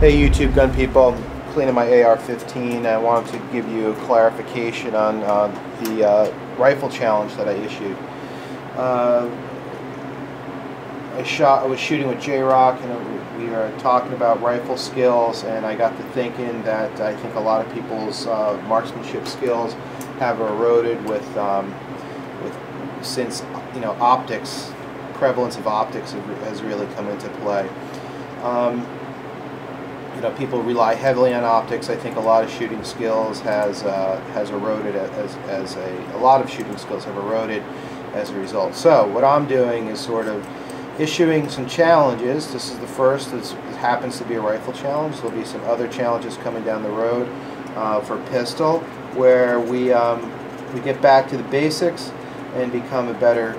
Hey YouTube gun people, cleaning my AR-15. I wanted to give you a clarification on the rifle challenge that I issued. I was shooting with J-Rock, and we were talking about rifle skills, and I got to thinking that I think a lot of people's marksmanship skills have eroded since optics, prevalence of optics has really come into play. People rely heavily on optics. I think a lot of shooting skills has eroded a lot of shooting skills have eroded as a result. So what I'm doing is sort of issuing some challenges. This is the first. It happens to be a rifle challenge. There'll be some other challenges coming down the road for pistol, where we get back to the basics and become a better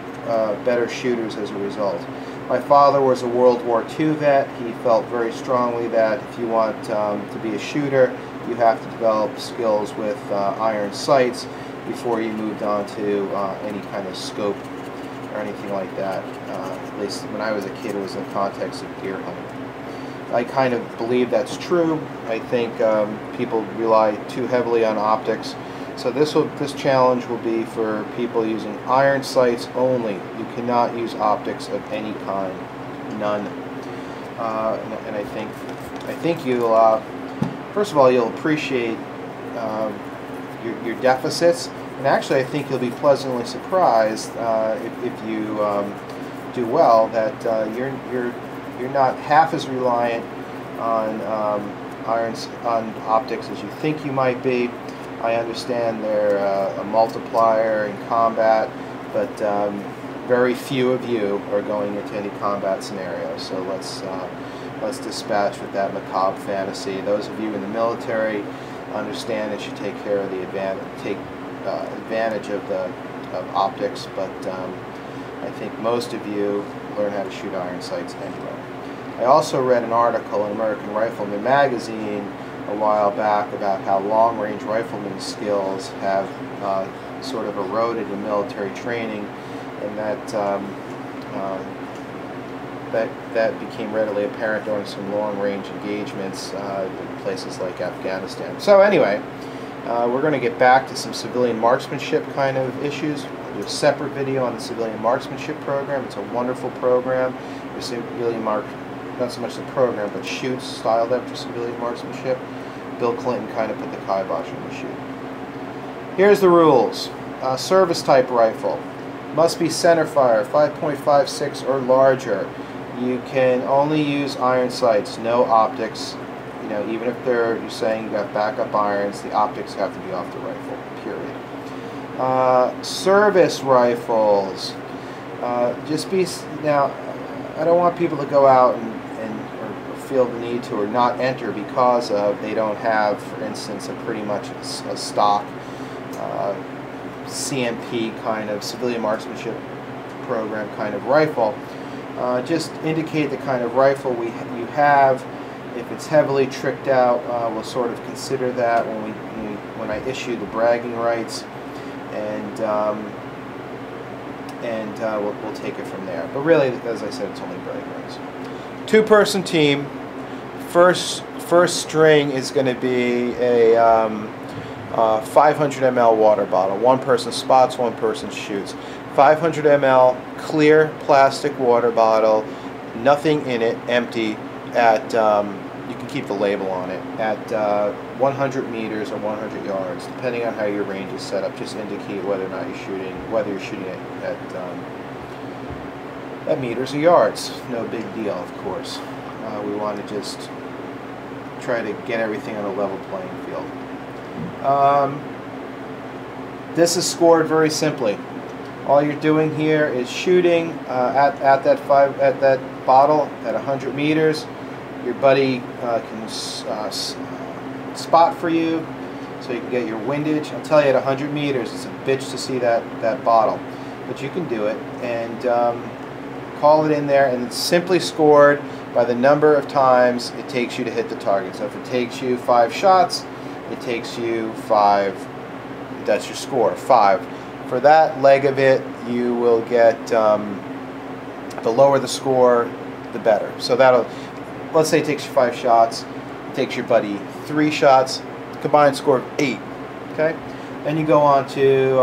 shooters as a result. My father was a World War II vet. He felt very strongly that if you want to be a shooter, you have to develop skills with iron sights before you moved on to any kind of scope or anything like that. At least when I was a kid, it was in the context of deer hunting. I kind of believe that's true. I think people rely too heavily on optics. So this challenge will be for people using iron sights only. You cannot use optics of any kind, none. And I think you'll first of all, you'll appreciate your deficits, and actually I think you'll be pleasantly surprised if you do well that you're not half as reliant on on optics as you think you might be. I understand they're a multiplier in combat, but very few of you are going into any combat scenario. So let's dispatch with that macabre fantasy. Those of you in the military understand that you take care of the advantage of optics, but I think most of you learn how to shoot iron sights anyway. I also read an article in American Rifleman magazine a while back about how long-range rifleman skills have sort of eroded in military training, and that became readily apparent during some long-range engagements in places like Afghanistan. So anyway, we're going to get back to some civilian marksmanship kind of issues. I'll do a separate video on the civilian marksmanship program. It's a wonderful program. The civilian not so much the program, but shoots styled after civilian marksmanship. Bill Clinton kind of put the kibosh on the shoot. Here's the rules. Service type rifle. Must be centerfire, 5.56 or larger. You can only use iron sights, no optics. Even if you're saying you got backup irons, the optics have to be off the rifle, period. Service rifles. Now, I don't want people to go out and feel the need to or not enter because they don't have, for instance, pretty much a stock CMP kind of civilian marksmanship program kind of rifle. Just indicate the kind of rifle you have. If it's heavily tricked out, we'll sort of consider that when I issue the bragging rights, and we'll take it from there. But really, as I said, it's only bragging rights. Two-person team. First string is going to be a 500 ml water bottle. One person spots, one person shoots. 500 ml clear plastic water bottle, nothing in it, empty. At you can keep the label on it at 100 meters or 100 yards, depending on how your range is set up. Just indicate whether or not you're shooting it at meters or yards. No big deal, of course. We want to just try to get everything on a level playing field. This is scored very simply. All you're doing here is shooting at that bottle at 100 meters. Your buddy can spot for you, so you can get your windage. I'll tell you, at 100 meters, it's a bitch to see that bottle, but you can do it, and call it in there, and it's simply scored by the number of times it takes you to hit the target. So if it takes you 5 shots, it takes you 5. That's your score, 5. For that leg of it, you will get, the lower the score, the better. So let's say it takes you 5 shots. Takes your buddy 3 shots, combined score of 8. Okay, then you go on to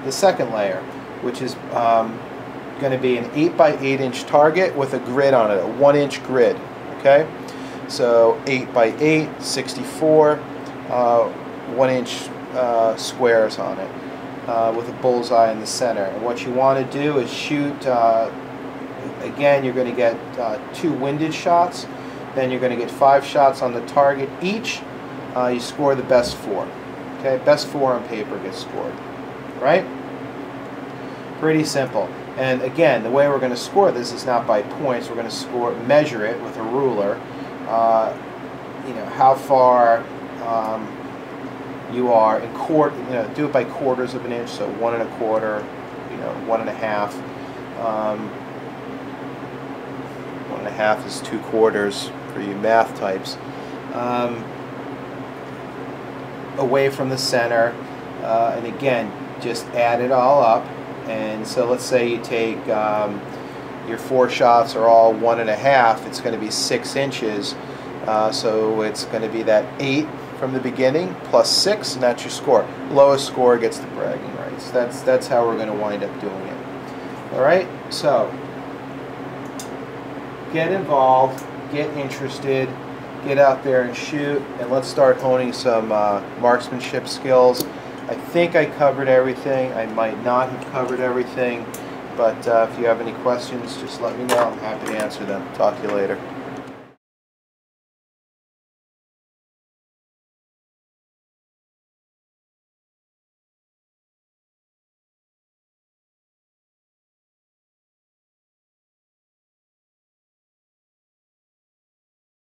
the second layer, which is going to be an 8 by 8 inch target with a grid on it, a 1 inch grid. Okay, so 8 by 8, 64 1 inch squares on it with a bullseye in the center. And what you want to do is shoot. Again, you're going to get 2 windage shots. Then you're going to get 5 shots on the target each. You score the best 4. Okay, best 4 on paper gets scored. Right? Pretty simple. And again, the way we're going to score this is not by points. We're going to measure it with a ruler. You know how far you are in quarter. You know, do it by quarters of an inch. So 1 1/4. You know, 1 1/2. 1 1/2 is 2/4 for you math types. Away from the center, and again, just add it all up. And so let's say you take your 4 shots are all 1 1/2. It's going to be 6 inches. So it's going to be that 8 from the beginning plus 6, and that's your score. Lowest score gets the bragging rights. That's how we're going to wind up doing it. All right. So get involved, get interested, get out there and shoot, and let's start honing some marksmanship skills. I think I covered everything. I might not have covered everything, but if you have any questions, just let me know. I'm happy to answer them. Talk to you later.